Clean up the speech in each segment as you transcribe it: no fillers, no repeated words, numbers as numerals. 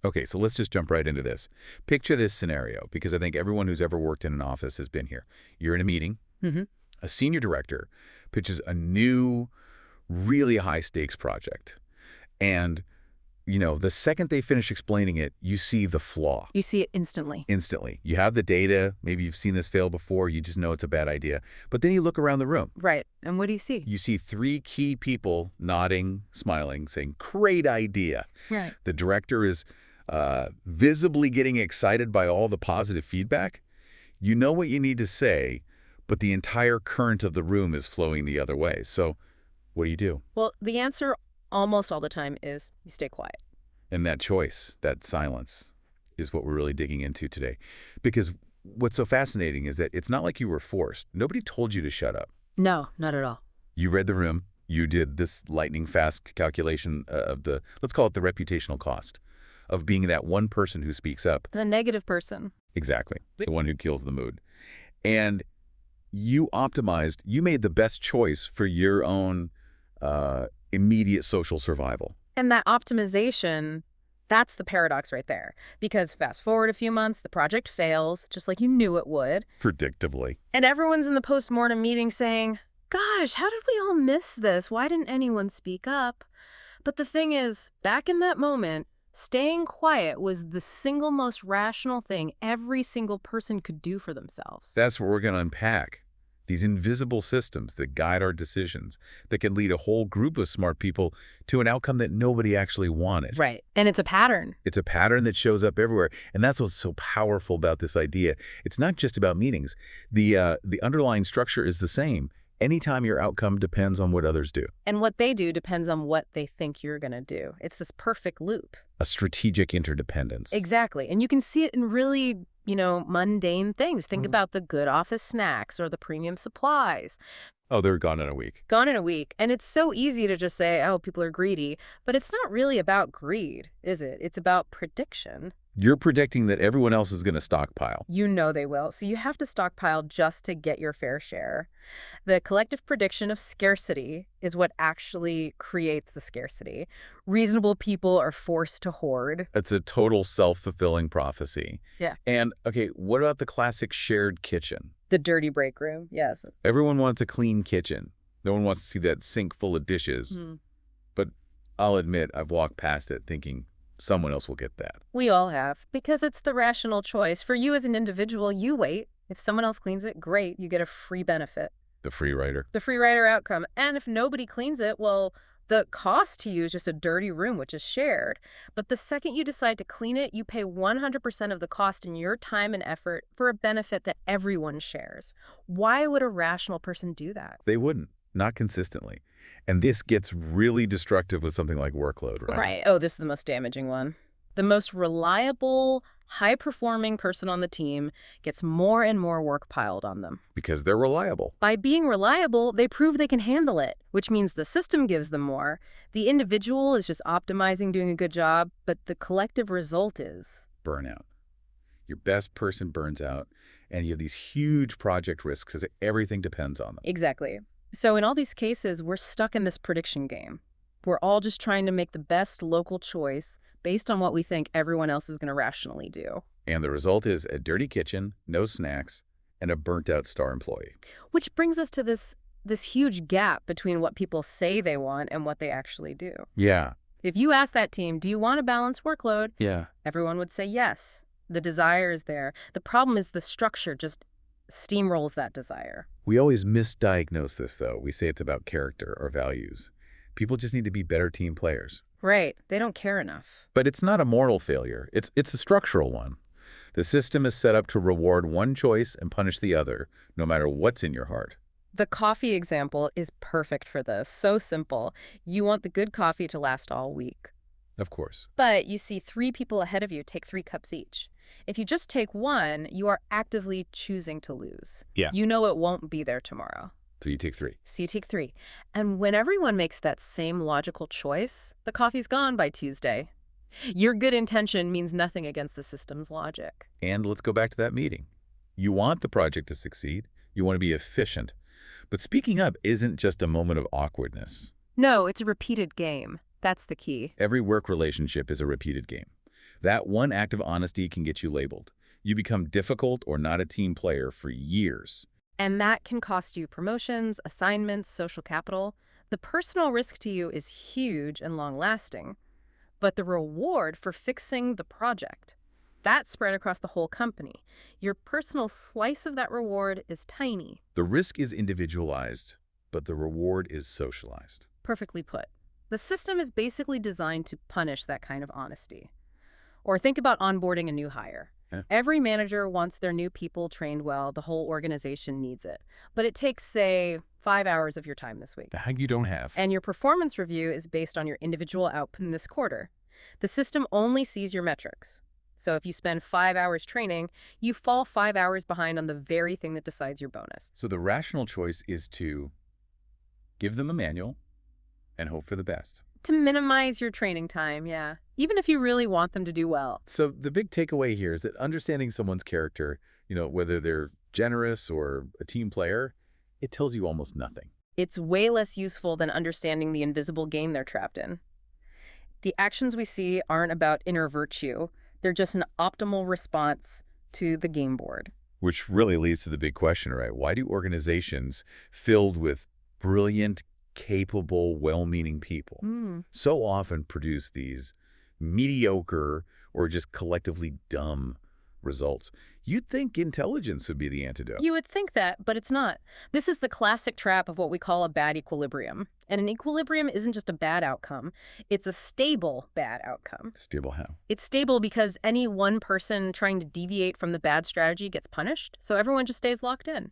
Okay, so let's just jump right into this. Picture this scenario, because I think everyone who's ever worked in an office has been here. You're in a meeting. Hmm. A senior director pitches a new, really high-stakes project. And, the second they finish explaining it, you see the flaw. You see it instantly. Instantly. You have the data. Maybe you've seen this fail before. You just know it's a bad idea. But then you look around the room. Right. And what do you see? You see three key people nodding, smiling, saying, great idea. Right. The director is visibly getting excited by all the positive feedback. You know what you need to say, but the entire current of the room is flowing the other way. So what do you do? Well, the answer almost all the time is you stay quiet. And that choice, that silence, is what we're really digging into today. Because what's so fascinating is that it's not like you were forced. Nobody told you to shut up. No, not at all. You read the room. You did this lightning-fast calculation of let's call it the reputational cost of being that one person who speaks up. The negative person. Exactly. The one who kills the mood. And you optimized, you made the best choice for your own immediate social survival. And that optimization, that's the paradox right there. Because fast forward a few months, the project fails, just like you knew it would. Predictably. And everyone's in the post-mortem meeting saying, gosh, how did we all miss this? Why didn't anyone speak up? But the thing is, back in that moment, staying quiet was the single most rational thing every single person could do for themselves. That's what we're going to unpack. These invisible systems that guide our decisions, that can lead a whole group of smart people to an outcome that nobody actually wanted. Right. And it's a pattern. It's a pattern that shows up everywhere. And that's what's so powerful about this idea. It's not just about meetings. The underlying structure is the same. Anytime your outcome depends on what others do. And what they do depends on what they think you're going to do. It's this perfect loop. A strategic interdependence. Exactly. And you can see it in really, mundane things. Think about the good office snacks or the premium supplies. Oh, they're gone in a week. Gone in a week. And it's so easy to just say, oh, people are greedy. But it's not really about greed, is it? It's about prediction. You're predicting that everyone else is going to stockpile. You know they will. So you have to stockpile just to get your fair share. The collective prediction of scarcity is what actually creates the scarcity. Reasonable people are forced to hoard. It's a total self-fulfilling prophecy. Yeah. And, okay, what about the classic shared kitchen? The dirty break room, yes. Everyone wants a clean kitchen. No one wants to see that sink full of dishes. But I'll admit, I've walked past it thinking, someone else will get that. We all have, because it's the rational choice. For you as an individual, you wait. If someone else cleans it, great, you get a free benefit. The free rider. The free rider outcome. And if nobody cleans it, well, the cost to you is just a dirty room, which is shared. But the second you decide to clean it, you pay 100% of the cost in your time and effort for a benefit that everyone shares. Why would a rational person do that? They wouldn't. Not consistently. And this gets really destructive with something like workload, right? Right. Oh, this is the most damaging one. The most reliable, high-performing person on the team gets more and more work piled on them. Because they're reliable. By being reliable, they prove they can handle it, which means the system gives them more. The individual is just optimizing, doing a good job, but the collective result is burnout. Your best person burns out, and you have these huge project risks because everything depends on them. Exactly. So in all these cases, we're stuck in this prediction game. We're all just trying to make the best local choice based on what we think everyone else is going to rationally do. And the result is a dirty kitchen, no snacks, and a burnt-out star employee. Which brings us to this huge gap between what people say they want and what they actually do. Yeah. If you ask that team, do you want a balanced workload? Yeah. Everyone would say yes. The desire is there. The problem is the structure just steamrolls that desire. We always misdiagnose this, though. We say it's about character or values. People just need to be better team players. Right. They don't care enough. But it's not a moral failure. It's a structural one. The system is set up to reward one choice and punish the other, no matter what's in your heart. The coffee example is perfect for this. So simple. You want the good coffee to last all week. Of course. But you see 3 people ahead of you take 3 cups each. If you just take one, you are actively choosing to lose. Yeah. You know it won't be there tomorrow. So you take 3. So you take 3. And when everyone makes that same logical choice, the coffee's gone by Tuesday. Your good intention means nothing against the system's logic. And let's go back to that meeting. You want the project to succeed. You want to be efficient. But speaking up isn't just a moment of awkwardness. No, it's a repeated game. That's the key. Every work relationship is a repeated game. That one act of honesty can get you labeled. You become difficult or not a team player for years. And that can cost you promotions, assignments, social capital. The personal risk to you is huge and long-lasting, but the reward for fixing the project, that's spread across the whole company. Your personal slice of that reward is tiny. The risk is individualized, but the reward is socialized. Perfectly put. The system is basically designed to punish that kind of honesty. Or think about onboarding a new hire. Yeah. Every manager wants their new people trained well. The whole organization needs it. But it takes, say, 5 hours of your time this week. That you don't have. And your performance review is based on your individual output in this quarter. The system only sees your metrics. So if you spend 5 hours training, you fall 5 hours behind on the very thing that decides your bonus. So the rational choice is to give them a manual and hope for the best. To minimize your training time, yeah. Even if you really want them to do well. So the big takeaway here is that understanding someone's character, whether they're generous or a team player, it tells you almost nothing. It's way less useful than understanding the invisible game they're trapped in. The actions we see aren't about inner virtue. They're just an optimal response to the game board. Which really leads to the big question, right? Why do organizations filled with brilliant, capable, well-meaning people so often produce these mediocre or just collectively dumb results? You'd think intelligence would be the antidote. You would think that, but it's not. This is the classic trap of what we call a bad equilibrium. And an equilibrium isn't just a bad outcome. It's a stable bad outcome. Stable how? It's stable because any one person trying to deviate from the bad strategy gets punished, so everyone just stays locked in.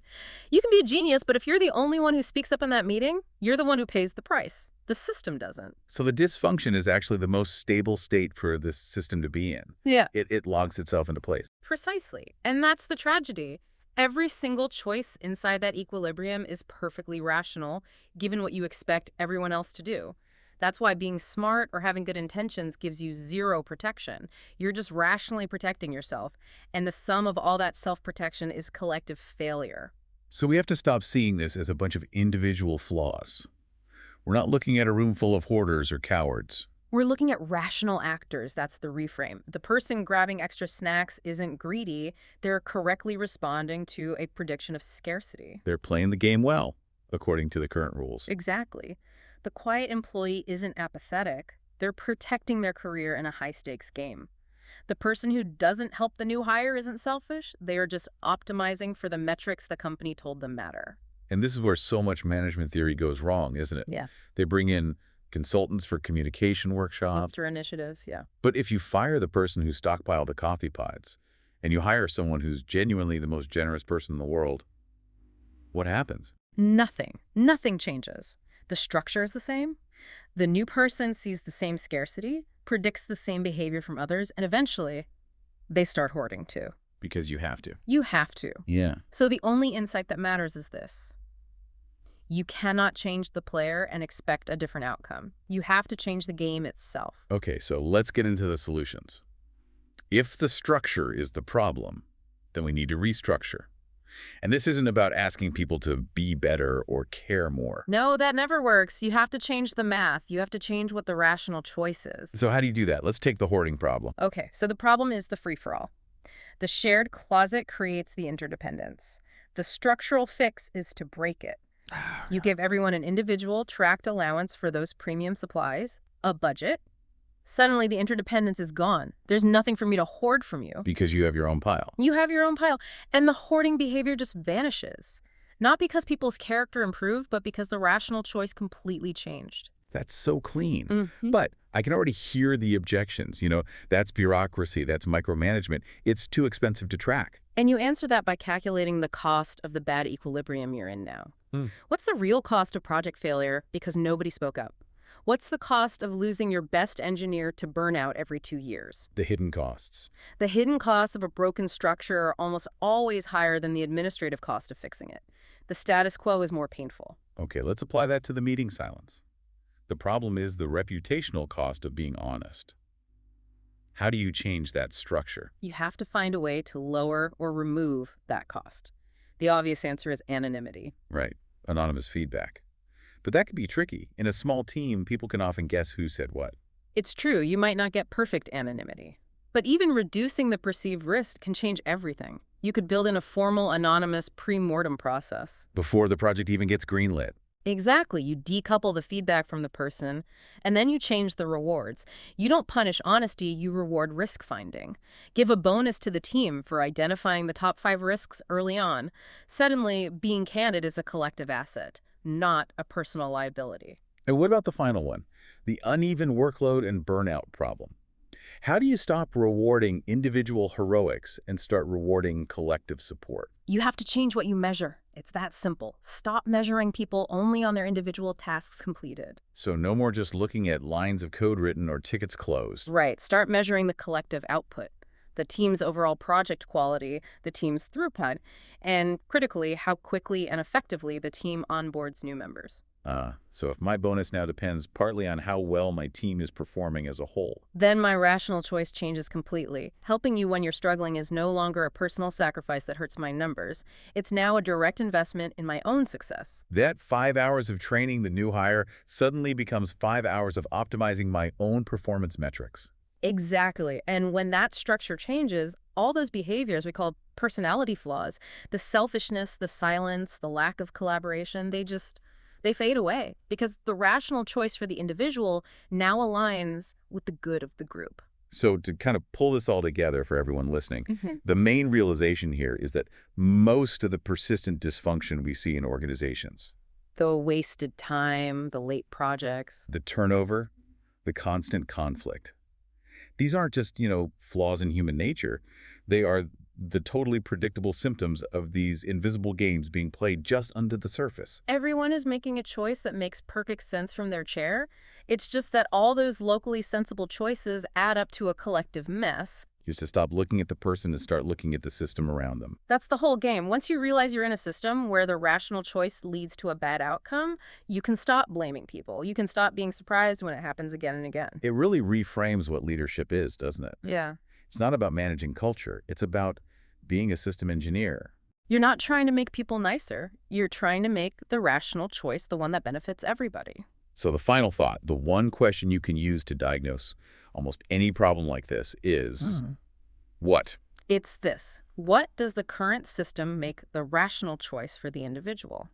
You can be a genius, but if you're the only one who speaks up in that meeting, you're the one who pays the price. The system doesn't. So the dysfunction is actually the most stable state for this system to be in. Yeah. It logs itself into place. Precisely. And that's the tragedy. Every single choice inside that equilibrium is perfectly rational, given what you expect everyone else to do. That's why being smart or having good intentions gives you zero protection. You're just rationally protecting yourself. And the sum of all that self-protection is collective failure. So we have to stop seeing this as a bunch of individual flaws. We're not looking at a room full of hoarders or cowards. We're looking at rational actors. That's the reframe. The person grabbing extra snacks isn't greedy. They're correctly responding to a prediction of scarcity. They're playing the game well, according to the current rules. Exactly. The quiet employee isn't apathetic. They're protecting their career in a high-stakes game. The person who doesn't help the new hire isn't selfish. They are just optimizing for the metrics the company told them matter. And this is where so much management theory goes wrong, isn't it? Yeah. They bring in consultants for communication workshops. After initiatives, yeah. But if you fire the person who stockpiled the coffee pods and you hire someone who's genuinely the most generous person in the world, what happens? Nothing. Nothing changes. The structure is the same. The new person sees the same scarcity, predicts the same behavior from others, and eventually they start hoarding too. Because you have to. You have to. Yeah. So the only insight that matters is this. You cannot change the player and expect a different outcome. You have to change the game itself. Okay, so let's get into the solutions. If the structure is the problem, then we need to restructure. And this isn't about asking people to be better or care more. No, that never works. You have to change the math. You have to change what the rational choice is. So how do you do that? Let's take the hoarding problem. Okay, so the problem is the free-for-all. The shared closet creates the interdependence. The structural fix is to break it. You give everyone an individual tracked allowance for those premium supplies, a budget. Suddenly, the interdependence is gone. There's nothing for me to hoard from you. Because you have your own pile. You have your own pile. And the hoarding behavior just vanishes. Not because people's character improved, but because the rational choice completely changed. That's so clean. But I can already hear the objections. That's bureaucracy, that's micromanagement. It's too expensive to track. And you answer that by calculating the cost of the bad equilibrium you're in now. What's the real cost of project failure because nobody spoke up? What's the cost of losing your best engineer to burnout every 2 years? The hidden costs. The hidden costs of a broken structure are almost always higher than the administrative cost of fixing it. The status quo is more painful. Okay, let's apply that to the meeting silence. The problem is the reputational cost of being honest. How do you change that structure? You have to find a way to lower or remove that cost. The obvious answer is anonymity. Right, anonymous feedback. But that can be tricky. In a small team, people can often guess who said what. It's true, you might not get perfect anonymity. But even reducing the perceived risk can change everything. You could build in a formal, anonymous pre-mortem process. Before the project even gets greenlit. Exactly. You decouple the feedback from the person, and then you change the rewards. You don't punish honesty, you reward risk finding. Give a bonus to the team for identifying the top 5 risks early on. Suddenly, being candid is a collective asset, not a personal liability. And what about the final one? The uneven workload and burnout problem. How do you stop rewarding individual heroics and start rewarding collective support? You have to change what you measure. It's that simple. Stop measuring people only on their individual tasks completed. So no more just looking at lines of code written or tickets closed. Right. Start measuring the collective output, the team's overall project quality, the team's throughput, and critically, how quickly and effectively the team onboards new members. So if my bonus now depends partly on how well my team is performing as a whole. Then my rational choice changes completely. Helping you when you're struggling is no longer a personal sacrifice that hurts my numbers. It's now a direct investment in my own success. That 5 hours of training the new hire suddenly becomes 5 hours of optimizing my own performance metrics. Exactly. And when that structure changes, all those behaviors we call personality flaws, the selfishness, the silence, the lack of collaboration, they fade away because the rational choice for the individual now aligns with the good of the group. So to kind of pull this all together for everyone listening, Mhm. the main realization here is that most of the persistent dysfunction we see in organizations, The wasted time, the late projects. the turnover, the constant conflict, these aren't just, flaws in human nature. They are the totally predictable symptoms of these invisible games being played just under the surface. Everyone is making a choice that makes perfect sense from their chair. It's just that all those locally sensible choices add up to a collective mess. Just to stop looking at the person and start looking at the system around them. That's the whole game. Once you realize you're in a system where the rational choice leads to a bad outcome, you can stop blaming people. You can stop being surprised when it happens again and again. It really reframes what leadership is, doesn't it? Yeah. It's not about managing culture. It's about being a system engineer. You're not trying to make people nicer. You're trying to make the rational choice the one that benefits everybody. So the final thought, the one question you can use to diagnose almost any problem like this is, what? It's this. What does the current system make the rational choice for the individual?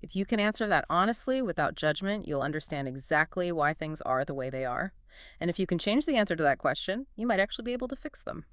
If you can answer that honestly, without judgment, you'll understand exactly why things are the way they are. And if you can change the answer to that question, you might actually be able to fix them.